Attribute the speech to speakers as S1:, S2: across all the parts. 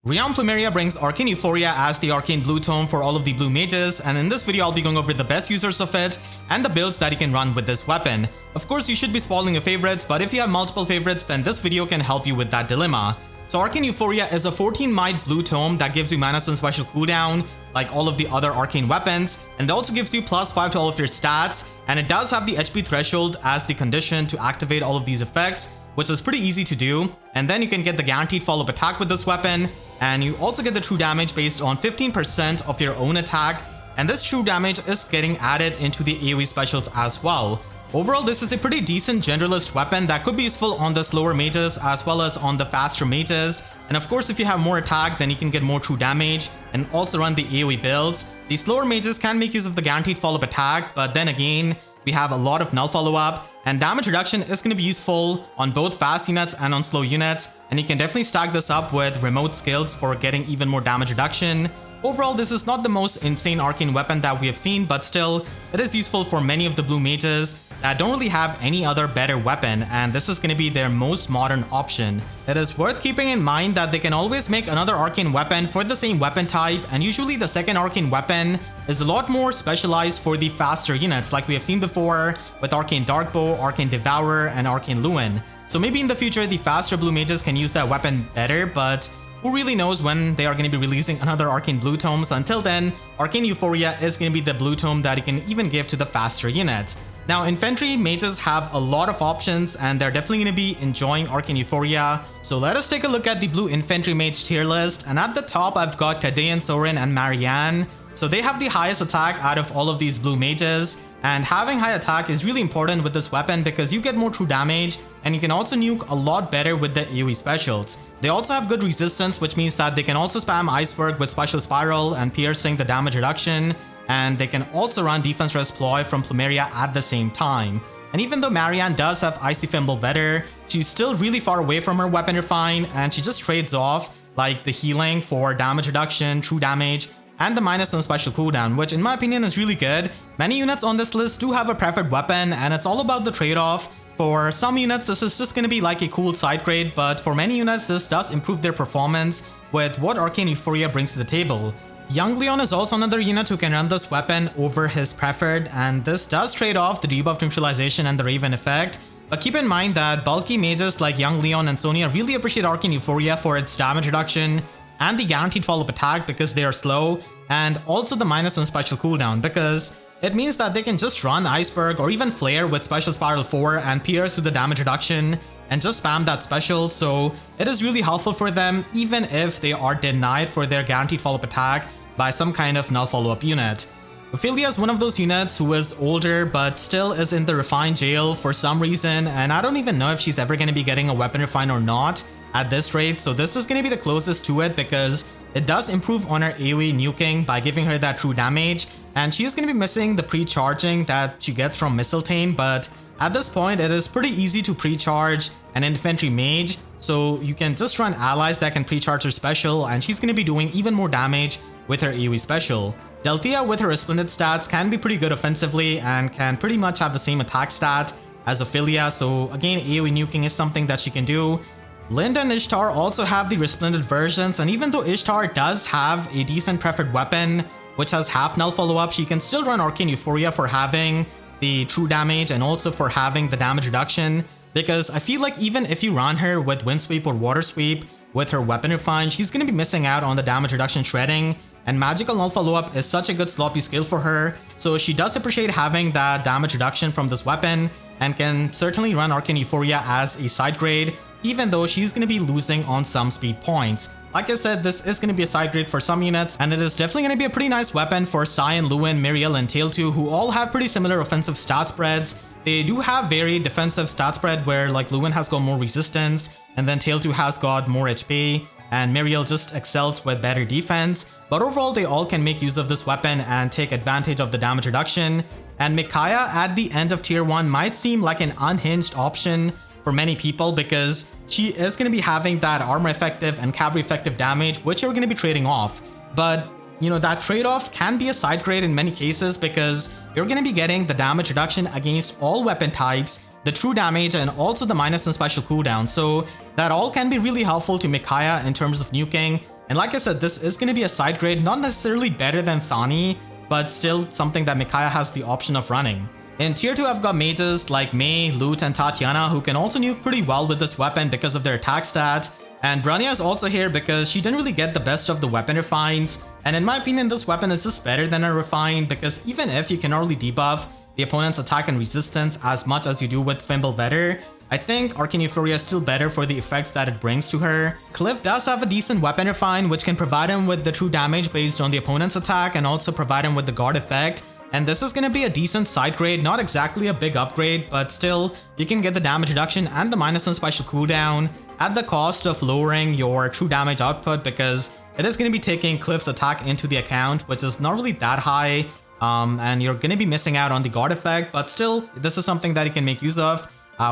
S1: Rearmed Plumeria brings Arcane Euphoria as the Arcane Blue Tome for all of the blue mages, and in this video I'll be going over the best users of it and the builds that you can run with this weapon. Of course, you should be spoiling your favorites, but if you have multiple favorites, then this video can help you with that dilemma. So Arcane Euphoria is a 14 might blue tome that gives you mana stone special cooldown like all of the other arcane weapons, and it also gives you +5 to all of your stats, and it does have the HP threshold as the condition to activate all of these effects, which is pretty easy to do. And then you can get the guaranteed follow-up attack with this weapon, and you also get the true damage based on 15% of your own attack, and this true damage is getting added into the AoE specials as well. Overall, this is a pretty decent generalist weapon that could be useful on the slower mages as well as on the faster mages. And of course, if you have more attack, then you can get more true damage and also run the AoE builds. The slower mages can make use of the guaranteed follow-up attack, but then again, we have a lot of null follow-up, and damage reduction is going to be useful on both fast units and on slow units, and you can definitely stack this up with remote skills for getting even more damage reduction. Overall, this is not the most insane arcane weapon that we have seen, but still, it is useful for many of the blue mages that don't really have any other better weapon, and this is going to be their most modern option. It is worth keeping in mind that they can always make another arcane weapon for the same weapon type, and usually the second arcane weapon is a lot more specialized for the faster units like we have seen before with Arcane Darkbow, Arcane Devourer, and Arcane Luin. So maybe in the future the faster blue mages can use that weapon better, but who really knows when they are going to be releasing another Arcane Blue Tome. So until then, Arcane Euphoria is going to be the blue tome that you can even give to the faster units. Now, Infantry mages have a lot of options, and they're definitely going to be enjoying Arcane Euphoria. So let us take a look at the blue Infantry mage tier list, and at the top I've got Kadean, Sorin, and Marianne. So they have the highest attack out of all of these blue mages, and having high attack is really important with this weapon because you get more true damage, and you can also nuke a lot better with the AoE specials. They also have good resistance, which means that they can also spam Iceberg with Special Spiral and piercing the damage reduction, and they can also run Defense Res Ploy from Plumeria at the same time. And even though Marianne does have Icy Fimble better, she's still really far away from her weapon refine, and she just trades off like the healing for damage reduction, true damage, and the -1 special cooldown, which in my opinion is really good. Many units on this list do have a preferred weapon, and it's all about the trade-off. For some units, this is just going to be like a cool side grade, but for many units, this does improve their performance with what Arcane Euphoria brings to the table. Young Leon is also another unit who can run this weapon over his preferred, and this does trade off the debuff neutralization and the Raven effect. But keep in mind that bulky mages like Young Leon and Sonia really appreciate Arcane Euphoria for its damage reduction and the guaranteed follow-up attack because they are slow, and also the -1 special cooldown because it means that they can just run Iceberg or even Flier with Special Spiral 4 and pierce with the damage reduction and just spam that special, so it is really helpful for them even if they are denied for their guaranteed follow-up attack by some kind of null follow-up unit. Ophelia is one of those units who is older but still is in the refined jail for some reason, and I don't even know if she's ever going to be getting a weapon refine or not at this rate, so this is going to be the closest to it because it does improve on her AoE nuking by giving her that true damage, and she's going to be missing the pre-charging that she gets from Mistletoe, but at this point it is pretty easy to pre-charge an Infantry mage, so you can just run allies that can pre-charge her special, and she's going to be doing even more damage with her AoE special. Delthea with her Resplendent stats can be pretty good offensively and can pretty much have the same attack stat as Ophelia, so again AoE nuking is something that she can do. Linda and Ishtar also have the Resplendent versions, and even though Ishtar does have a decent preferred weapon which has half null follow-up, she can still run Arcane Euphoria for having the true damage and also for having the damage reduction, because I feel like even if you run her with Wind Sweep or Water Sweep with her weapon refine, she's going to be missing out on the damage reduction shredding, and magical null follow-up is such a good sloppy skill for her, so she does appreciate having that damage reduction from this weapon and can certainly run Arcane Euphoria as a side grade, even though she's going to be losing on some speed points. Like I said, this is going to be a side grade for some units, and it is definitely going to be a pretty nice weapon for Cyan, Luin, Miriel, and Tailtooth, who all have pretty similar offensive stat spreads. They do have very defensive stat spread where like Luin has got more resistance, and then Tailtooth has got more HP, and Miriel just excels with better defense. But overall, they all can make use of this weapon and take advantage of the damage reduction. And Micaiah at the end of tier 1 might seem like an unhinged option for many people because she is going to be having that armor effective and cavalry effective damage, which you're going to be trading off. But you know, that trade-off can be a side grade in many cases because you're going to be getting the damage reduction against all weapon types, the true damage, and also the -1 special cooldown. So that all can be really helpful to Micaiah in terms of nuking And like I said, this is going to be a side grade, not necessarily better than Thani, but still something that Micaiah has the option of running. In tier 2, I've got mages like Mei, Lute, and Tatiana who can also nuke pretty well with this weapon because of their attack stat. And Branya is also here because she didn't really get the best of the weapon refines. And in my opinion, this weapon is just better than a refine because even if you cannot really debuff the opponent's attack and resistance as much as you do with Fimbulvetr, I think Arcane Euphoria is still better for the effects that it brings to her. Cliff does have a decent weapon refine which can provide him with the true damage based on the opponent's attack and also provide him with the guard effect. And this is going to be a decent side grade, not exactly a big upgrade, but still, you can get the damage reduction and the -1 special cooldown at the cost of lowering your true damage output because it is going to be taking Cliff's attack into the account, which is not really that high, and you're going to be missing out on the guard effect, but still, this is something that he can make use of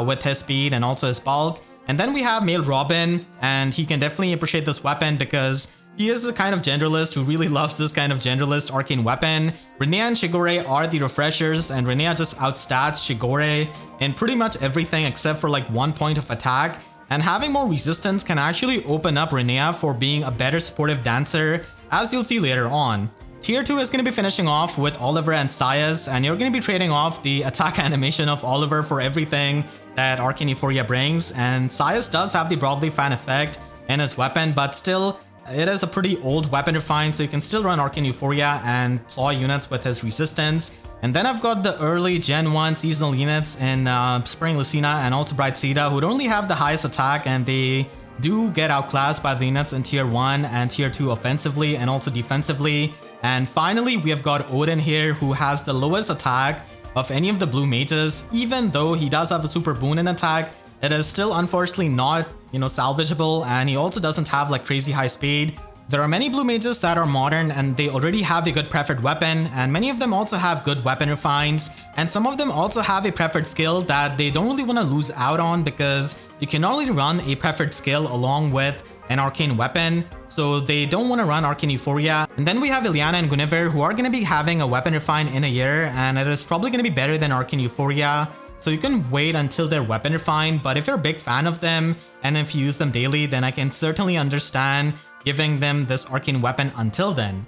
S1: with his speed and also his bulk. And then we have male Robin, and he can definitely appreciate this weapon because he is the kind of generalist who really loves this kind of generalist arcane weapon. Rinea and Shigure are the refreshers, and Rinea just outstats Shigure in pretty much everything except for like 1 point of attack. And having more resistance can actually open up Rinea for being a better supportive dancer, as you'll see later on. Tier 2 is going to be finishing off with Oliver and Sias, and you're going to be trading off the attack animation of Oliver for everything that Arcane Euphoria brings. And Sias does have the Broadly Fan effect in his weapon, but still, it is a pretty old weapon refine, so you can still run Arcane Euphoria and ploy units with his resistance. And then I've got the early Gen 1 seasonal units in Spring Lucina and also Bright Sita who don't really have the highest attack, and they do get outclassed by the units in Tier 1 and Tier 2 offensively and also defensively. And finally, we have got Odin here who has the lowest attack of any of the blue mages. Even though he does have a super boon in attack, it is still unfortunately not, salvageable, and he also doesn't have like crazy high speed. There are many blue mages that are modern and they already have a good preferred weapon, and many of them also have good weapon refines, and some of them also have a preferred skill that they don't really want to lose out on because you can only run a preferred skill along with an arcane weapon, so they don't want to run Arcane Euphoria. And then we have Ilyana and Guinevere who are going to be having a weapon refine in a year, and it is probably going to be better than Arcane Euphoria. So you can wait until they're weapon refined, but if you're a big fan of them and if you use them daily, then I can certainly understand giving them this arcane weapon until then.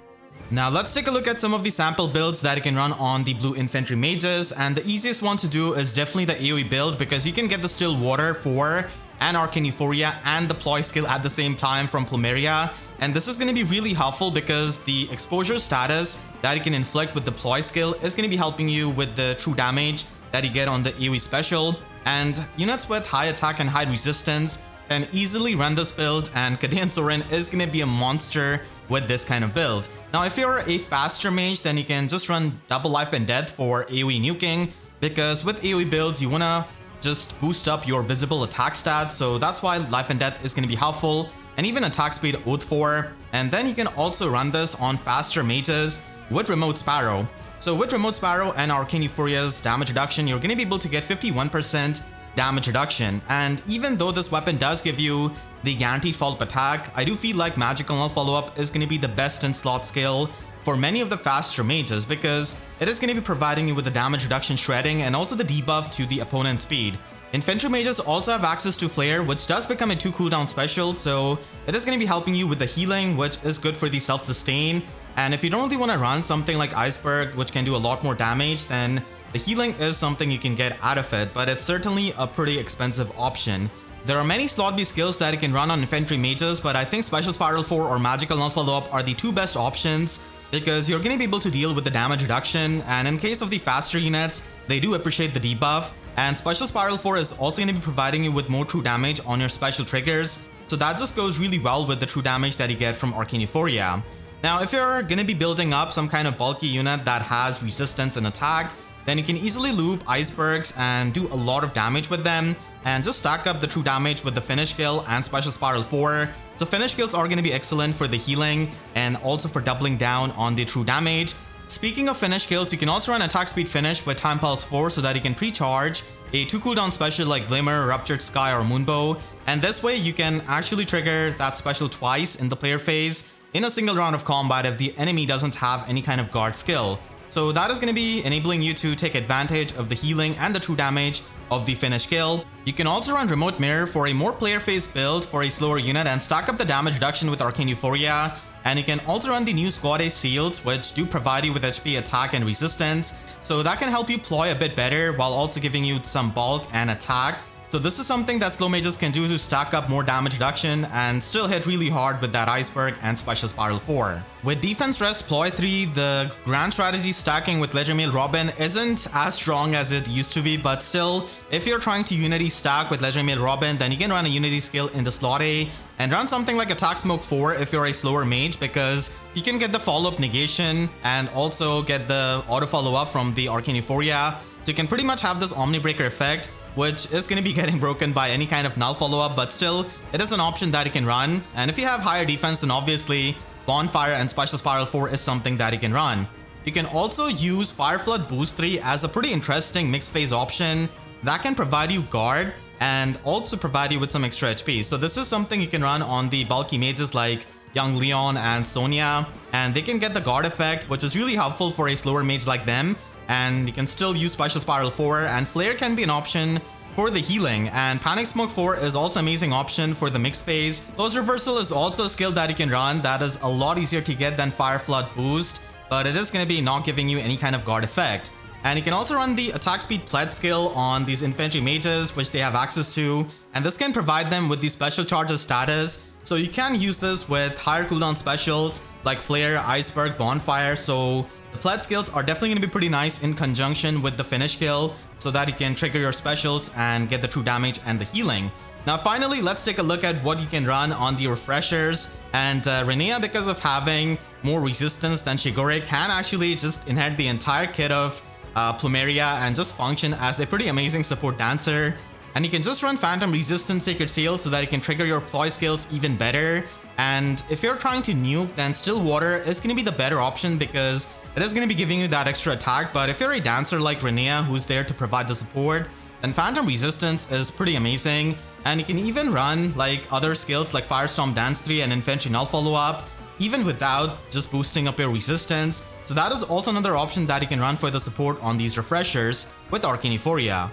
S1: Now let's take a look at some of the sample builds that you can run on the blue infantry mages, and the easiest one to do is definitely the AoE build because you can get the still water for an Arcane Euphoria and the ploy skill at the same time from Plumeria. And this is going to be really helpful because the exposure status that you can inflict with the ploy skill is going to be helping you with the true damage that you get on the AoE special. And units with high attack and high resistance can easily run this build, and Kadean Sorin is going to be a monster with this kind of build. Now if you're a faster mage, then you can just run double life and death for AoE nuking, because with AoE builds you want to just boost up your visible attack stats, so that's why life and death is going to be helpful, and even attack speed Oath 4. And then you can also run this on faster mages with Remote Sparrow. So with Remote Sparrow and Arcane Euphoria's damage reduction, you're going to be able to get 51% damage reduction. And even though this weapon does give you the guaranteed follow-up attack, I do feel like Magical Null follow-up is going to be the best in slot skill for many of the faster mages because it is going to be providing you with the damage reduction shredding and also the debuff to the opponent's speed. Infantry mages also have access to Flier, which does become a 2 cooldown special, so it is going to be helping you with the healing, which is good for the self-sustain. And if you don't really want to run something like Iceberg, which can do a lot more damage, then the healing is something you can get out of it, but it's certainly a pretty expensive option. There are many slot B skills that you can run on infantry mages, but I think Special Spiral 4 or Magical Null Follow-Up are the two best options because you're going to be able to deal with the damage reduction, and in case of the faster units, they do appreciate the debuff. And Special Spiral 4 is also going to be providing you with more true damage on your special triggers, so that just goes really well with the true damage that you get from Arcane Euphoria. Now if you're going to be building up some kind of bulky unit that has resistance and attack, then you can easily loop icebergs and do a lot of damage with them and just stack up the true damage with the finish skill and Special Spiral 4. So finish skills are going to be excellent for the healing and also for doubling down on the true damage. Speaking of finish skills, you can also run attack speed finish with Time Pulse 4 so that you can pre-charge a 2 cooldown special like Glimmer, Ruptured Sky or Moonbow, and this way you can actually trigger that special twice in the player phase in a single round of combat if the enemy doesn't have any kind of guard skill. So that is going to be enabling you to take advantage of the healing and the true damage of the finish skill. You can also run Remote Mirror for a more player phase build for a slower unit and stack up the damage reduction with Arcane Euphoria. And you can also run the new Squad A seals, which do provide you with HP, attack, and resistance. So that can help you ploy a bit better while also giving you some bulk and attack. So this is something that slow mages can do to stack up more damage reduction and still hit really hard with that Iceberg and Special Spiral 4. With Defense Rest Ploy 3, the grand strategy stacking with Legendary Male Robin isn't as strong as it used to be, but still, if you're trying to Unity stack with Legendary Male Robin, then you can run a Unity skill in the slot A and run something like Attack Smoke 4 if you're a slower mage, because you can get the follow-up negation and also get the auto follow-up from the Arcane Euphoria. So you can pretty much have this Omni Breaker effect, which is going to be getting broken by any kind of null follow-up, but still, it is an option that you can run. And if you have higher defense, then obviously Bonfire and Special Spiral 4 is something that you can run. You can also use Fire Flood Boost 3 as a pretty interesting mixed phase option that can provide you guard and also provide you with some extra HP. So this is something you can run on the bulky mages like Young Leon and Sonia, and they can get the guard effect, which is really helpful for a slower mage like them. And you can still use Special Spiral 4, and Flier can be an option for the healing, and Panic Smoke 4 is also an amazing option for the mixed phase. Close Reversal is also a skill that you can run that is a lot easier to get than Fire Flood Boost, but it is going to be not giving you any kind of guard effect. And you can also run the Attack Speed Pledge skill on these Infantry mages, which they have access to, and this can provide them with the Special Charges status. So you can use this with higher cooldown specials like Flare, Iceberg, Bonfire. So the Pledge skills are definitely going to be pretty nice in conjunction with the finish skill so that you can trigger your specials and get the true damage and the healing. Now finally, let's take a look at what you can run on the refreshers. And Renea, because of having more resistance than Shigure, can actually just inherit the entire kit of Plumeria and just function as a pretty amazing support dancer. And you can just run Phantom Resistance Sacred Seal so that you can trigger your ploy skills even better. And if you're trying to nuke, then Still Water is going to be the better option because it is going to be giving you that extra attack. But if you're a dancer like Renea who's there to provide the support, then Phantom Resistance is pretty amazing. And you can even run like other skills like Firestorm Dance 3 and Infantry Null Follow-Up even without just boosting up your resistance. So that is also another option that you can run for the support on these refreshers with Arcane Euphoria.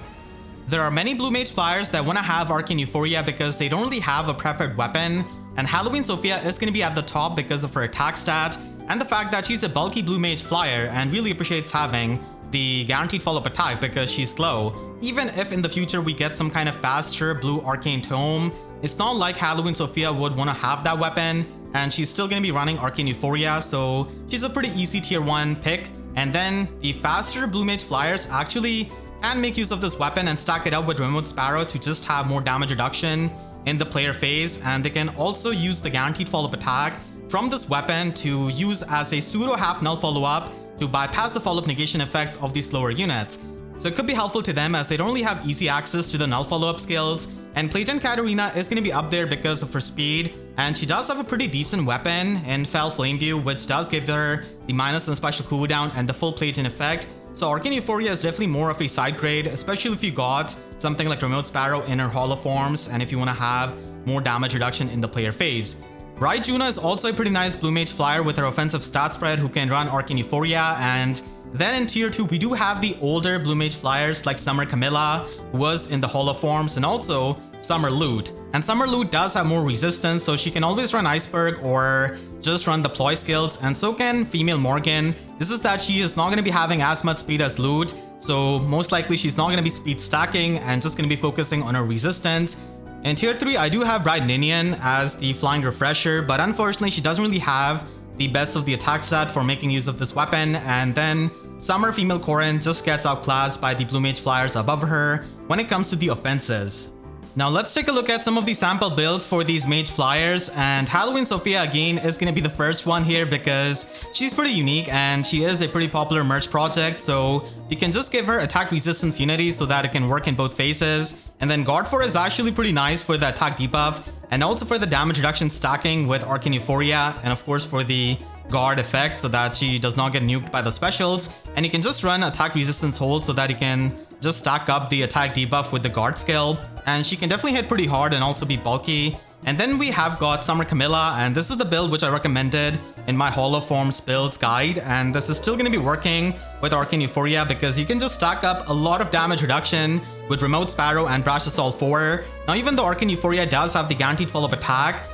S1: There are many Blue Mage Flyers that want to have Arcane Euphoria because they don't really have a preferred weapon, and Halloween Sophia is going to be at the top because of her attack stat and the fact that she's a bulky Blue Mage Flyer and really appreciates having the guaranteed follow-up attack because she's slow. Even if in the future we get some kind of faster blue Arcane Tome, it's not like Halloween Sophia would want to have that weapon, and she's still going to be running Arcane Euphoria, so she's a pretty easy tier 1 pick. And then the faster Blue Mage Flyers actually can make use of this weapon and stack it up with Remote Sparrow to just have more damage reduction in the player phase, and they can also use the guaranteed follow-up attack from this weapon to use as a pseudo half null follow-up to bypass the follow-up negation effects of these slower units. So it could be helpful to them as they don't really have easy access to the null follow-up skills, and Playgen Katarina is going to be up there because of her speed, and she does have a pretty decent weapon in Fell Flameview, which does give her the minus and special cooldown and the full Playgen effect. So Arcane Euphoria is definitely more of a side grade, especially if you got something like Remote Sparrow in her hollow forms and if you want to have more damage reduction in the player phase. Bright Juna is also a pretty nice Blue Mage Flyer with her offensive stat spread who can run Arcane Euphoria. And then in tier 2 we do have the older Blue Mage Flyers like Summer Camilla, who was in the hollow forms, and also Summer Loot. And Summer Loot does have more resistance, so she can always run Iceberg or just run the ploy skills, and so can Female Morgan. This is that she is not going to be having as much speed as Loot, so most likely she's not going to be speed stacking and just going to be focusing on her resistance. In tier 3 I do have Bright Ninian as the flying refresher, but unfortunately she doesn't really have the best of the attack stat for making use of this weapon. And then Summer Female Corrin just gets outclassed by the Blue Mage Flyers above her when it comes to the offenses. Now let's take a look at some of the sample builds for these Mage Flyers, and Halloween Sophia again is going to be the first one here because she's pretty unique and she is a pretty popular merch project, so you can just give her attack resistance unity so that it can work in both phases. And then Guard 4 is actually pretty nice for the attack debuff and also for the damage reduction stacking with Arcane Euphoria, and of course for the guard effect so that she does not get nuked by the specials. And you can just run attack resistance hold so that you can just stack up the attack debuff with the guard skill, and she can definitely hit pretty hard and also be bulky. And then we have got Summer Camilla, and this is the build which I recommended in my Hall of Forms builds guide, and this is still going to be working with Arcane Euphoria because you can just stack up a lot of damage reduction with Remote Sparrow and Brash Assault 4. Now even though Arcane Euphoria does have the guaranteed follow-up attack,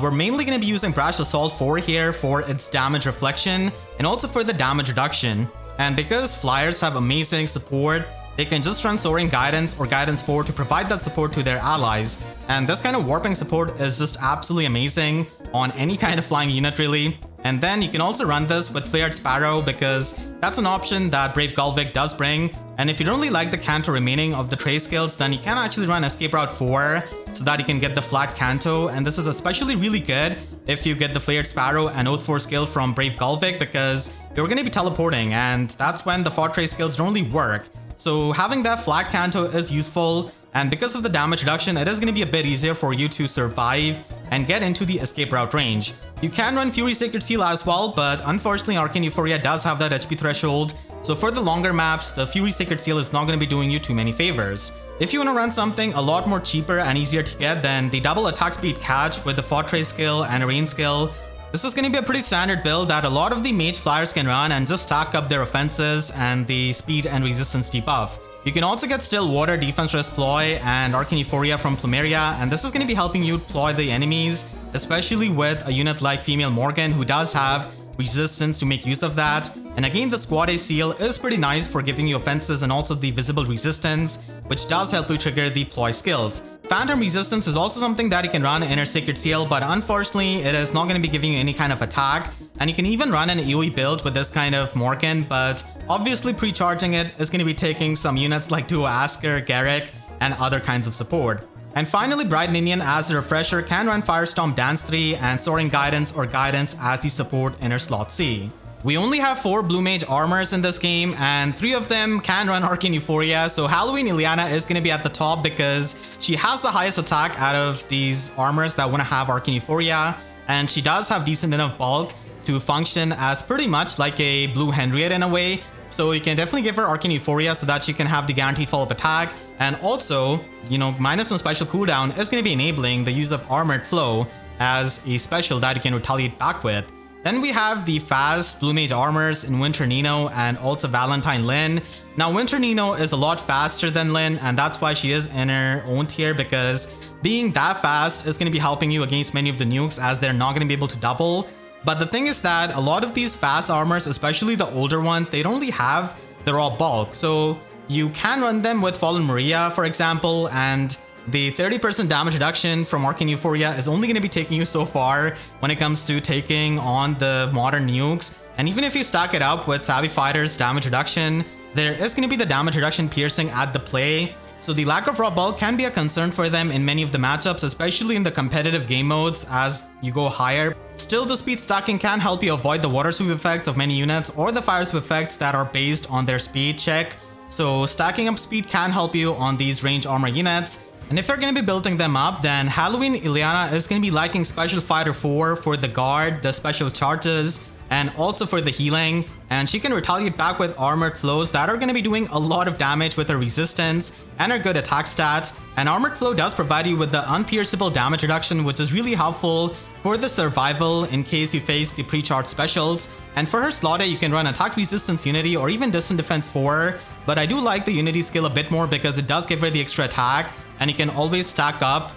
S1: we're mainly going to be using Brash Assault 4 here for its damage reflection and also for the damage reduction. And because Fliers have amazing support, they can just run Soaring Guidance or Guidance 4 to provide that support to their allies. And this kind of warping support is just absolutely amazing on any kind of flying unit really. And then you can also run this with Flared Sparrow because that's an option that Brave Gullveig does bring. And if you don't really like the canto remaining of the Trace skills, then you can actually run Escape Route 4 so that you can get the flat canto. And this is especially really good if you get the Flared Sparrow and Oath 4 skill from Brave Gullveig because you're going to be teleporting and that's when the 4 Trace skills don't really work. So having that flat canto is useful, and because of the damage reduction, it is going to be a bit easier for you to survive and get into the escape route range. You can run Fury Sacred Seal as well, but unfortunately Arcane Euphoria does have that HP threshold, so for the longer maps, the Fury Sacred Seal is not going to be doing you too many favors. If you want to run something a lot more cheaper and easier to get, then the double attack speed catch with the Fortress skill and a rain skill. This is going to be a pretty standard build that a lot of the Mage Flyers can run and just stack up their offenses and the speed and resistance debuff. You can also get Still Water, Defense Rest Ploy, and Arcane Euphoria from Plumeria, and this is going to be helping you ploy the enemies, especially with a unit like Female Morgan who does have resistance to make use of that. And again, the Squad A seal is pretty nice for giving you offenses and also the visible resistance, which does help you trigger the ploy skills. Phantom Resistance is also something that you can run in a Sacred Seal, but unfortunately it is not going to be giving you any kind of attack, and you can even run an AoE build with this kind of Morgan, but obviously pre-charging it is going to be taking some units like Duo Asker, Garrick, and other kinds of support. And finally, Bright Ninian as a refresher can run Firestorm Dance 3 and Soaring Guidance or Guidance as the support in her slot C. We only have 4 Blue Mage armors in this game, and 3 of them can run Arcane Euphoria, so Halloween Ileana is going to be at the top because she has the highest attack out of these armors that want to have Arcane Euphoria, and she does have decent enough bulk to function as pretty much like a Blue Henriette in a way, so you can definitely give her Arcane Euphoria so that she can have the guaranteed follow-up attack, and also, you know, minus some special cooldown is going to be enabling the use of Armored Flow as a special that you can retaliate back with. Then we have the fast Blue Mage armors in Winter Nino and also Valentine Lynn. Now Winter Nino is a lot faster than Lynn, and that's why she is in her own tier, because being that fast is going to be helping you against many of the nukes as they're not going to be able to double. But the thing is that a lot of these fast armors, especially the older ones, they don't really have the raw bulk. So you can run them with Fallen Maria, for example, and the 30% damage reduction from Arcane Euphoria is only going to be taking you so far when it comes to taking on the modern nukes. And even if you stack it up with Savvy Fighter's damage reduction, there is going to be the damage reduction piercing at the play. So the lack of raw bulk can be a concern for them in many of the matchups, especially in the competitive game modes as you go higher. Still, the speed stacking can help you avoid the water sweep effects of many units or the fire sweep effects that are based on their speed check. So stacking up speed can help you on these range armor units. And if you're going to be building them up, then Halloween Ileana is going to be liking Special Fighter 4 for the guard, the special charges, and also for the healing. And she can retaliate back with Armored Flows that are going to be doing a lot of damage with her resistance and her good attack stat. And Armored Flow does provide you with the unpierceable damage reduction, which is really helpful for the survival in case you face the pre-charged specials. And for her slot A, you can run Attack Resistance Unity or even Distant Defense 4, but I do like the Unity skill a bit more because it does give her the extra attack, and you can always stack up,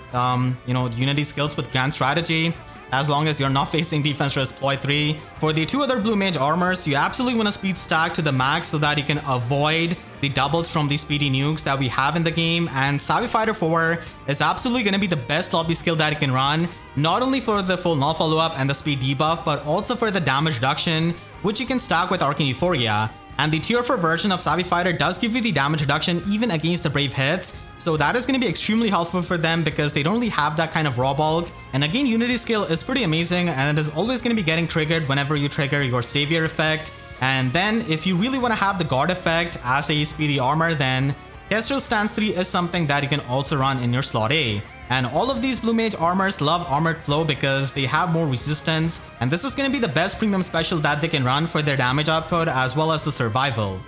S1: Unity skills with Grand Strategy, as long as you're not facing Defense Rest Ploy 3. For the 2 other Blue Mage armors, you absolutely want to speed stack to the max so that you can avoid the doubles from the speedy nukes that we have in the game, and Savvy Fighter 4 is absolutely going to be the best lobby skill that you can run, not only for the full null follow-up and the speed debuff, but also for the damage reduction, which you can stack with Arcane Euphoria. And the tier 4 version of Savvy Fighter does give you the damage reduction even against the brave hits, so that is going to be extremely helpful for them because they don't really have that kind of raw bulk. And again, Unity skill is pretty amazing, and it is always going to be getting triggered whenever you trigger your Savior effect. And then if you really want to have the guard effect as a speedy armor, then Kestrel Stance 3 is something that you can also run in your slot A. And all of these Blue Mage armors love Armored Flow because they have more resistance, and this is going to be the best premium special that they can run for their damage output as well as the survival.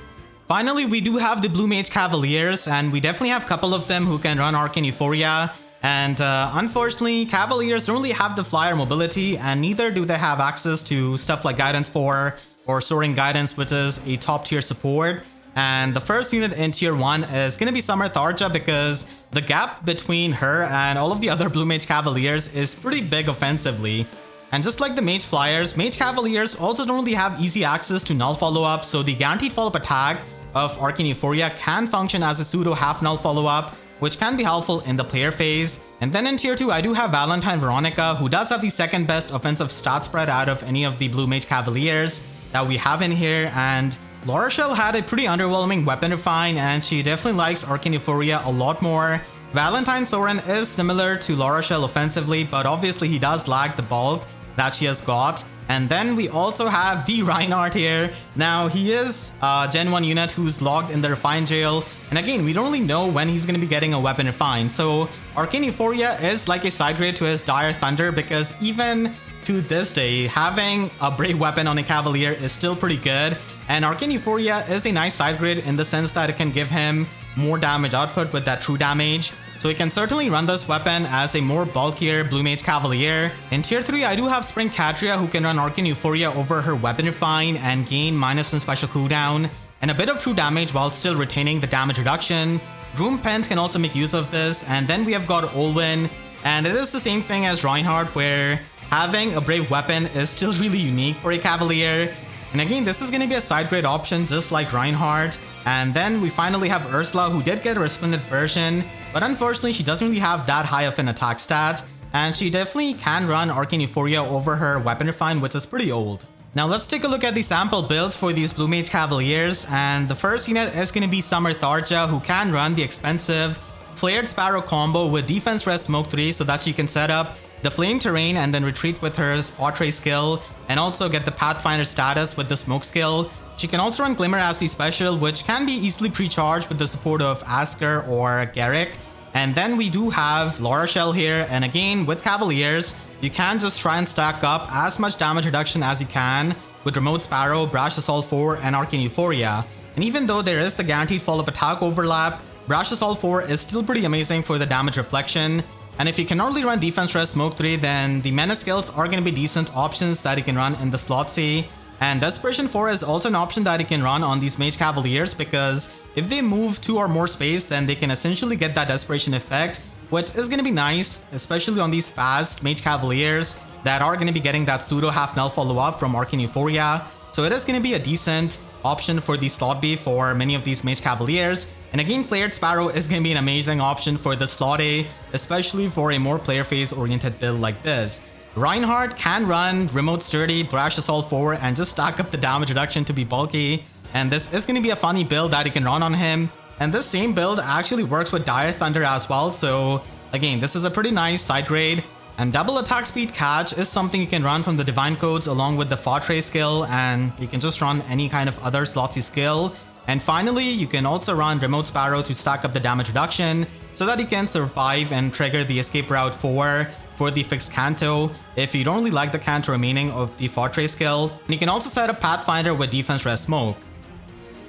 S1: Finally, we do have the Blue Mage Cavaliers, and we definitely have a couple of them who can run Arcane Euphoria. And unfortunately, Cavaliers don't really have the Flyer mobility, and neither do they have access to stuff like Guidance 4 or Soaring Guidance, which is a top tier support. And the first unit in tier 1 is going to be Summer Tharja because the gap between her and all of the other Blue Mage Cavaliers is pretty big offensively. And just like the Mage Fliers, Mage Cavaliers also don't really have easy access to null follow-up, so the guaranteed follow-up attack of Arcane Euphoria can function as a pseudo half null follow-up, which can be helpful in the player phase. And then in tier 2, I do have Valentine Veronica, who does have the second best offensive stat spread out of any of the Blue Mage Cavaliers that we have in here. And Laura Shell had a pretty underwhelming weapon refine, and she definitely likes Arcane Euphoria a lot more. Valentine Soren is similar to Laura Shell offensively, but obviously he does lack the bulk that she has got. And then we also have the Reinhardt here. Now, he is a Gen 1 unit who's logged in the Refine jail. And again, we don't really know when he's going to be getting a weapon refine. So, Arcane Euphoria is like a side grade to his Dire Thunder, because even to this day, having a Brave weapon on a Cavalier is still pretty good. And Arcane Euphoria is a nice side grade in the sense that it can give him more damage output with that true damage. So he can certainly run this weapon as a more bulkier Blue Mage Cavalier. In tier 3, I do have Spring Katria, who can run Arcane Euphoria over her weapon refine and gain -1 special cooldown and a bit of true damage while still retaining the damage reduction. Groom Pent can also make use of this. And then we have got Olwen, and it is the same thing as Reinhardt, where having a Brave weapon is still really unique for a Cavalier. And again, this is going to be a side grade option just like Reinhardt. And then we finally have Ursula, who did get a resplendent version, but unfortunately she doesn't really have that high of an attack stat, and she definitely can run Arcane Euphoria over her weapon refine, which is pretty old. Now let's take a look at the sample builds for these Blue Mage Cavaliers, and the first unit is going to be Summer Tharja, who can run the expensive Flared Sparrow combo with Defense Rest Smoke 3 so that she can set up the Flame Terrain and then retreat with her Fortress skill, and also get the Pathfinder status with the Smoke skill. She can also run Glimmer as the special, which can be easily pre-charged with the support of Asker or Garrick. And then we do have Laura Shell here, and again with Cavaliers, you can just try and stack up as much damage reduction as you can with Remote Sparrow, Brash Assault 4, and Arcane Euphoria. And even though there is the guaranteed follow-up attack overlap, Brash Assault 4 is still pretty amazing for the damage reflection. And if you can only run Defense Rest Smoke 3, then the Menace skills are going to be decent options that you can run in the slot C. And Desperation 4 is also an option that you can run on these Mage Cavaliers, because if they move 2 or more space, then they can essentially get that Desperation effect, which is going to be nice, especially on these fast Mage Cavaliers that are going to be getting that pseudo half null follow-up from Arcane Euphoria. So it is going to be a decent option for the slot B for many of these Mage Cavaliers. And again, Flared Sparrow is going to be an amazing option for the slot A, especially for a more player phase oriented build like this. Reinhardt can run Remote Sturdy, Brash Assault 4, and just stack up the damage reduction to be bulky. And this is going to be a funny build that you can run on him. And this same build actually works with Dire Thunder as well. So again, this is a pretty nice side grade. And double attack speed catch is something you can run from the Divine Codes along with the Fortress skill, and you can just run any kind of other slotsy skill. And finally, you can also run Remote Sparrow to stack up the damage reduction so that you can survive and trigger the escape route for the fixed Canto if you don't really like the Canto remaining of the Fortress skill. And you can also set up Pathfinder with Defense Rest Smoke.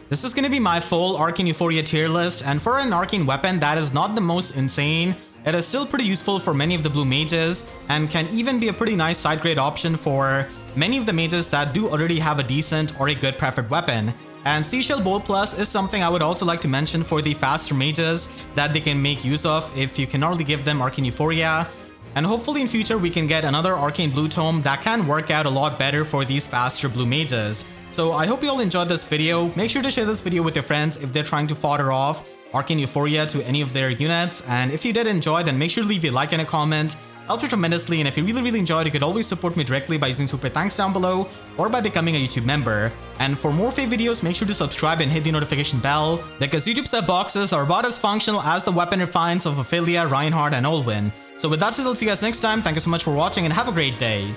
S1: This is going to be my full Arcane Euphoria tier list, and for an Arcane weapon that is not the most insane, it is still pretty useful for many of the Blue Mages, and can even be a pretty nice side grade option for many of the mages that do already have a decent or a good preferred weapon. And Seashell Bolt Plus is something I would also like to mention for the faster mages that they can make use of if you can already give them Arcane Euphoria. And hopefully in future we can get another Arcane Blue Tome that can work out a lot better for these faster Blue Mages. So I hope you all enjoyed this video. Make sure to share this video with your friends if they're trying to fodder off Arcane Euphoria to any of their units. And if you did enjoy, then make sure to leave a like and a comment. Helps me tremendously, and if you really enjoyed, you could always support me directly by using super thanks down below or by becoming a YouTube member. And for more FE videos, make sure to subscribe and hit the notification bell, because YouTube sub boxes are about as functional as the weapon refines of Ophelia, Reinhardt, and Olwen. So with that, I'll see you guys next time. Thank you so much for watching and have a great day.